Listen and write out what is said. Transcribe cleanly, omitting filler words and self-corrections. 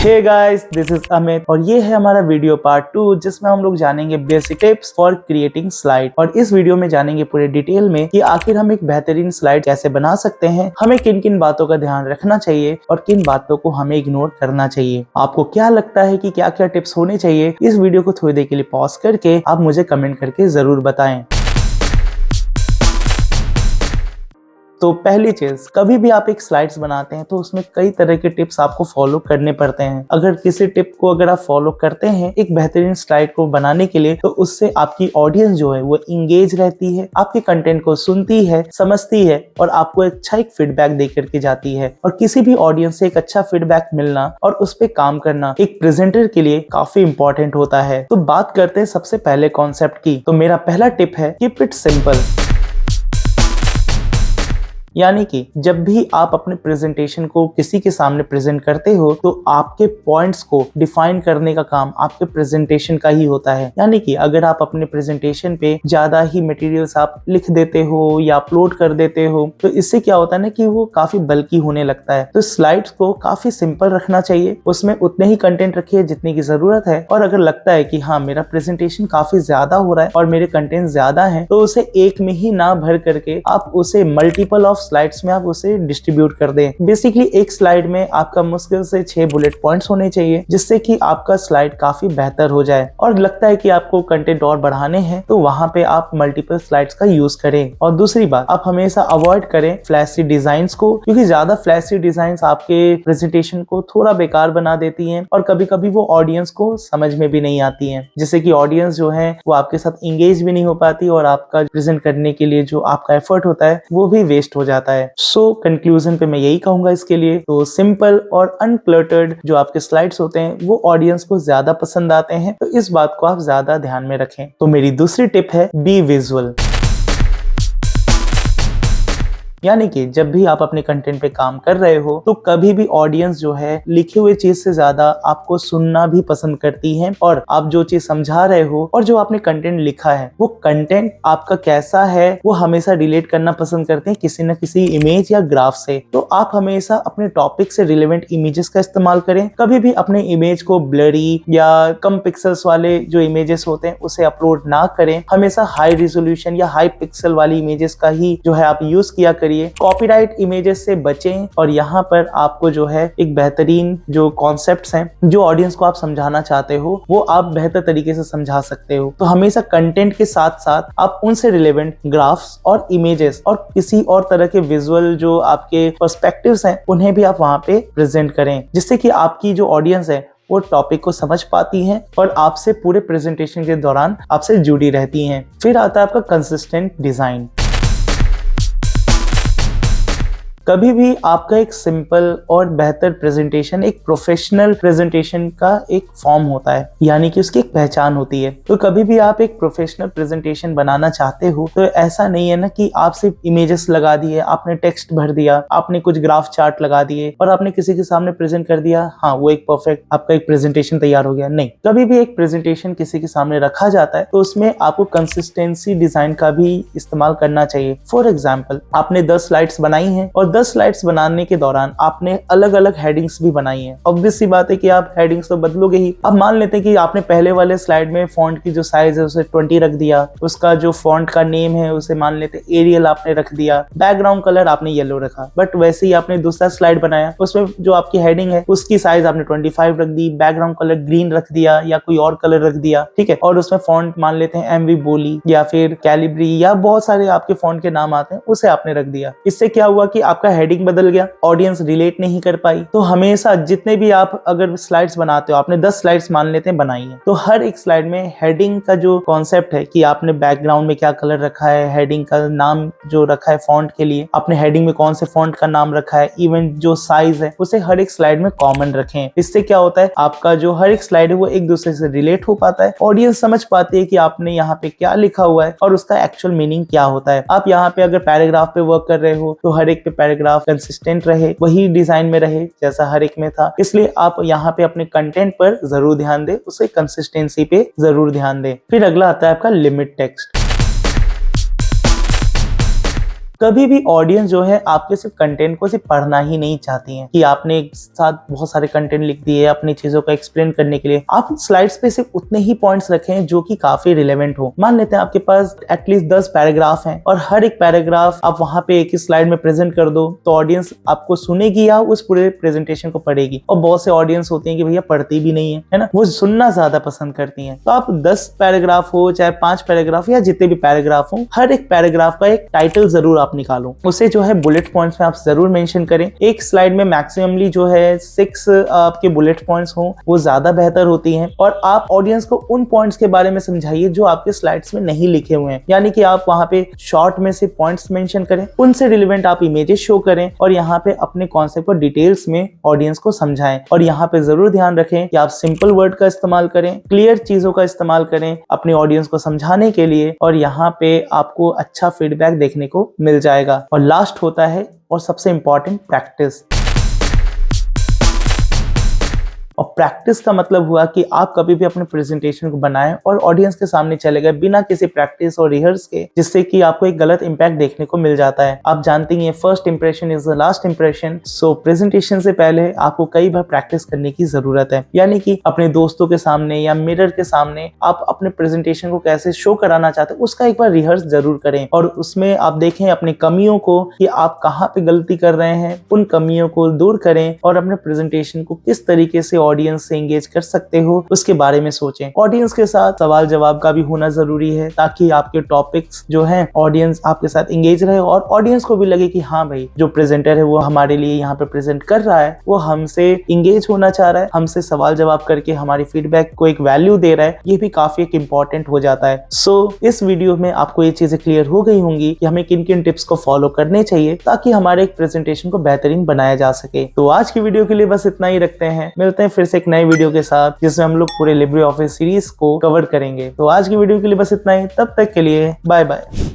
Hey guys, this is Amit और ये है हमारा वीडियो पार्ट 2 जिसमें हम लोग जानेंगे basic tips for creating slide. और इस वीडियो में जानेंगे पूरे डिटेल में कि आखिर हम एक बेहतरीन स्लाइड कैसे बना सकते हैं, हमें किन किन बातों का ध्यान रखना चाहिए और किन बातों को हमें इग्नोर करना चाहिए। आपको क्या लगता है कि क्या क्या टिप्स होने चाहिए? इस वीडियो को थोड़ी देर के लिए पॉज करके आप मुझे कमेंट करके जरूर बताएं। तो पहली चीज, कभी भी आप एक स्लाइड्स बनाते हैं तो उसमें कई तरह के टिप्स आपको फॉलो करने पड़ते हैं। अगर किसी टिप को अगर आप फॉलो करते हैं एक बेहतरीन स्लाइड को बनाने के लिए, तो उससे आपकी ऑडियंस जो है वो इंगेज रहती है, आपके कंटेंट को सुनती है, समझती है और आपको अच्छा एक फीडबैक दे करके जाती है। और किसी भी ऑडियंस से एक अच्छा फीडबैक मिलना और उस पर काम करना एक प्रेजेंटर के लिए काफी इंपॉर्टेंट होता है। तो बात करते हैं सबसे पहले कॉन्सेप्ट की। तो मेरा पहला टिप है कीप इट सिंपल। यानी कि जब भी आप अपने प्रेजेंटेशन को किसी के सामने प्रेजेंट करते हो तो आपके पॉइंट्स को डिफाइन करने का काम आपके प्रेजेंटेशन का ही होता है। यानी कि अगर आप अपने प्रेजेंटेशन पे ज्यादा ही मटेरियल्स आप लिख देते हो या अपलोड कर देते हो तो इससे क्या होता है ना कि वो काफी बल्कि होने लगता है। तो स्लाइड्स को काफी सिंपल रखना चाहिए, उसमें उतने ही कंटेंट रखिए जितने की जरूरत है। और अगर लगता है कि हाँ मेरा प्रेजेंटेशन काफी ज्यादा हो रहा है और मेरे कंटेंट ज्यादा है तो उसे एक में ही ना भर करके आप उसे मल्टीपल ऑफ स्लाइड्स में आप उसे डिस्ट्रीब्यूट कर दें। बेसिकली एक स्लाइड में आपका मुश्किल से 6 बुलेट पॉइंट्स होने चाहिए जिससे कि आपका स्लाइड काफी बेहतर हो जाए। और लगता है कि आपको कंटेंट और बढ़ाने हैं तो वहां पे आप मल्टीपल स्लाइड्स का यूज करें। और दूसरी बात, आप हमेशा अवॉइड करें फ्लैशी डिजाइन्स को, क्योंकि ज्यादा फ्लैशी डिजाइन्स आपके प्रेजेंटेशन को थोड़ा बेकार बना देती हैं और कभी कभी वो ऑडियंस को समझ में भी नहीं आती हैं, जिससे कि ऑडियंस जो है वो आपके साथ इंगेज भी नहीं हो पाती और आपका प्रेजेंट करने के लिए जो आपका एफर्ट होता है वो भी वेस्ट हो जाता है। सो कंक्लूजन पे मैं यही कहूंगा इसके लिए, तो सिंपल और अनक्लटर्ड जो आपके स्लाइड्स होते हैं वो ऑडियंस को ज्यादा पसंद आते हैं, तो इस बात को आप ज्यादा ध्यान में रखें। तो मेरी दूसरी टिप है बी विजुअल। यानी कि जब भी आप अपने कंटेंट पे काम कर रहे हो तो कभी भी ऑडियंस जो है लिखे हुए चीज से ज्यादा आपको सुनना भी पसंद करती है। और आप जो चीज समझा रहे हो और जो आपने कंटेंट लिखा है वो कंटेंट आपका कैसा है वो हमेशा रिलेट करना पसंद करते हैं किसी न किसी इमेज या ग्राफ से। तो आप हमेशा अपने टॉपिक से रिलेवेंट इमेजेस का इस्तेमाल करें। कभी भी अपने इमेज को ब्लरी या कम पिक्सल्स वाले जो इमेजेस होते हैं उसे अपलोड ना करें। हमेशा हाई रिजोल्यूशन या हाई पिक्सल वाली इमेजेस का ही जो है आप यूज किया करिए। कॉपीराइट इमेजेस से बचें। और यहाँ पर आपको जो है एक बेहतरीन जो कॉन्सेप्ट्स हैं जो ऑडियंस को आप समझाना चाहते हो वो आप बेहतर तरीके से समझा सकते हो। तो हमेशा कंटेंट के साथ साथ आप उनसे रिलेवेंट ग्राफ्स और इमेजेस और किसी और तरह के विजुअल जो आपके पर्सपेक्टिव्स हैं उन्हें भी आप वहां पे प्रेजेंट करें, जिससे कि आपकी जो ऑडियंस है वो टॉपिक को समझ पाती हैं और आपसे पूरे प्रेजेंटेशन के दौरान आपसे जुड़ी रहती हैं। फिर आता है आपका कंसिस्टेंट डिजाइन। कभी भी आपका एक सिंपल और बेहतर प्रेजेंटेशन एक प्रोफेशनल प्रेजेंटेशन का एक फॉर्म होता है, यानी कि उसकी एक पहचान होती है। तो कभी भी आप एक प्रोफेशनल प्रेजेंटेशन बनाना चाहते हो तो ऐसा नहीं है ना कि आप सिर्फ इमेजेस लगा दिए, आपने टेक्स्ट भर दिया, आपने कुछ ग्राफ चार्ट लगा दिए और आपने किसी के सामने प्रेजेंट कर दिया, हाँ वो एक परफेक्ट आपका एक प्रेजेंटेशन तैयार हो गया। नहीं, कभी भी एक प्रेजेंटेशन किसी के सामने रखा जाता है तो उसमें आपको कंसिस्टेंसी डिजाइन का भी इस्तेमाल करना चाहिए। फॉर एग्जाम्पल, आपने 10 स्लाइड्स बनाई हैं और 10 स्लाइड्स बनाने के दौरान आपने अलग अलग हेडिंग्स भी बनाई हैं। ऑब्वियस सी बात है कि आप हेडिंग्स तो बदलोगे ही। अब मान लेते हैं कि आपने पहले वाले स्लाइड में फॉन्ट की जो साइज है उसे 20 रख दिया, उसका जो फॉन्ट का नेम है उसे मान लेते हैं एरियल आपने रख दिया, बैकग्राउंड कलर आपने येलो रखा। बट वैसे ही आपने दूसरा स्लाइड बनाया, उसमें जो आपकी हेडिंग है उसकी साइज आपने 25 रख दी, बैकग्राउंड कलर ग्रीन रख दिया या कोई और कलर रख दिया, ठीक है। और उसमें फॉन्ट मान लेते हैं एमवी बोली या फिर कैलिब्री या बहुत सारे आपके फॉन्ट के नाम आते हैं, उसे आपने रख दिया। इससे क्या हुआ कि आपका हेडिंग बदल गया, ऑडियंस रिलेट नहीं कर पाई। तो हमेशा जितने भी आप अगर स्लाइड्स बनाते हो, आपने 10 स्लाइड्स मान लेते हैं बनाई है, तो हर एक स्लाइड में हेडिंग का जो कॉन्सेप्ट है कि आपने बैकग्राउंड में क्या कलर रखा है, हेडिंग का नाम जो रखा है फॉन्ट के लिए, आपने हेडिंग में कौन से फॉन्ट का नाम रखा है, इवन जो साइज है उसे हर एक स्लाइड में कॉमन रखें। इससे क्या होता है, आपका जो हर एक स्लाइड है वो एक दूसरे से रिलेट हो पाता है, ऑडियंस समझ पाती है कि आपने यहाँ पे क्या लिखा हुआ है और उसका एक्चुअल मीनिंग क्या होता है। आप यहाँ पे अगर पैराग्राफ पे वर्क कर रहे हो तो हर एक पे पैराग्राफ कंसिस्टेंट रहे, वही डिजाइन में रहे जैसा हर एक में था। इसलिए आप यहाँ पे अपने कंटेंट पर जरूर ध्यान दें, उसे कंसिस्टेंसी पे जरूर ध्यान दें। फिर अगला आता है आपका लिमिट टेक्स्ट। कभी भी ऑडियंस जो है आपके सिर्फ कंटेंट को सिर्फ पढ़ना ही नहीं चाहती है कि आपने एक साथ बहुत सारे कंटेंट लिख दिए अपनी चीजों का एक्सप्लेन करने के लिए। आप स्लाइड्स पे सिर्फ उतने ही पॉइंट्स रखें जो कि काफी रिलेवेंट हो। मान लेते हैं आपके पास एटलीस्ट 10 पैराग्राफ हैं और हर एक पैराग्राफ आप वहां पे एक ही स्लाइड में प्रेजेंट कर दो तो ऑडियंस आपको सुनेगी या उस पूरे प्रेजेंटेशन को पढ़ेगी। और बहुत से ऑडियंस होती है कि भैया पढ़ती भी नहीं है ना, वो सुनना ज्यादा पसंद करती हैं। तो आप 10 पैराग्राफ हो चाहे 5 पैराग्राफ या जितने भी पैराग्राफ हो, हर एक पैराग्राफ का एक टाइटल जरूर आप निकालो, उसे जो है बुलेट पॉइंट्स में आप जरूर मेंशन करें। एक स्लाइड में मैक्सिममली जो है 6 आपके बुलेट पॉइंट्स हो, वो ज्यादा बेहतर होती हैं। और आप ऑडियंस को उन पॉइंट्स के बारे में समझाइए जो आपके स्लाइड्स में नहीं लिखे हुए हैं, यानी कि आप वहां पे शॉर्ट में से पॉइंट्स मेंशन करें, उनसे रिलेवेंट आप इमेजेस शो करें और यहाँ पे अपने कॉन्सेप्ट को डिटेल्स में ऑडियंस को समझाएं। और यहाँ पे जरूर ध्यान रखें कि आप सिंपल वर्ड का इस्तेमाल करें, क्लियर चीजों का इस्तेमाल करें अपने ऑडियंस को समझाने के लिए, और यहाँ पे आपको अच्छा फीडबैक देखने को मिल जाएगा। और लास्ट होता है और सबसे इंपॉर्टेंट, प्रैक्टिस। और प्रैक्टिस का मतलब हुआ कि आप कभी भी अपने प्रेजेंटेशन को बनाएं और ऑडियंस के सामने चले गए बिना किसी प्रैक्टिस और रिहर्स के, जिससे कि आपको एक गलत इंपैक्ट देखने को मिल जाता है। आप जानते हैं first impression is the last impression. So presentation से पहले आपको कई बार प्रैक्टिस करने की जरूरत है, यानी कि अपने दोस्तों के सामने या मिरर के सामने आप अपने प्रेजेंटेशन को कैसे शो कराना चाहते हैं उसका एक बार रिहर्स जरूर करें। और उसमें आप देखें अपनी कमियों को कि आप कहाँ पे गलती कर रहे हैं, उन कमियों को दूर करें और अपने प्रेजेंटेशन को किस तरीके से ऑडियंस से एंगेज कर सकते हो उसके बारे में सोचें। ऑडियंस के साथ सवाल जवाब का भी होना जरूरी है ताकि आपके टॉपिक्स जो हैं ऑडियंस आपके साथ एंगेज रहे और ऑडियंस को भी लगे कि हाँ भाई जो प्रेजेंटर है वो हमारे लिए यहाँ पे प्रेजेंट कर रहा है, वो हमसे एंगेज होना चाह रहा है, हमसे सवाल जवाब करके हमारी फीडबैक को एक वैल्यू दे रहा है। ये भी काफी एक इम्पोर्टेंट हो जाता है। सो इस वीडियो में आपको ये चीजें क्लियर हो गई होंगी कि हमें किन किन टिप्स को फॉलो करने चाहिए ताकि हमारे एक प्रेजेंटेशन को बेहतरीन बनाया जा सके। तो आज की वीडियो के लिए बस इतना ही रखते हैं, मिलते हैं फिर से एक नए वीडियो के साथ जिसमें हम लोग पूरे लिब्रे ऑफिस सीरीज को कवर करेंगे। तो आज की वीडियो के लिए बस इतना ही, तब तक के लिए बाय बाय।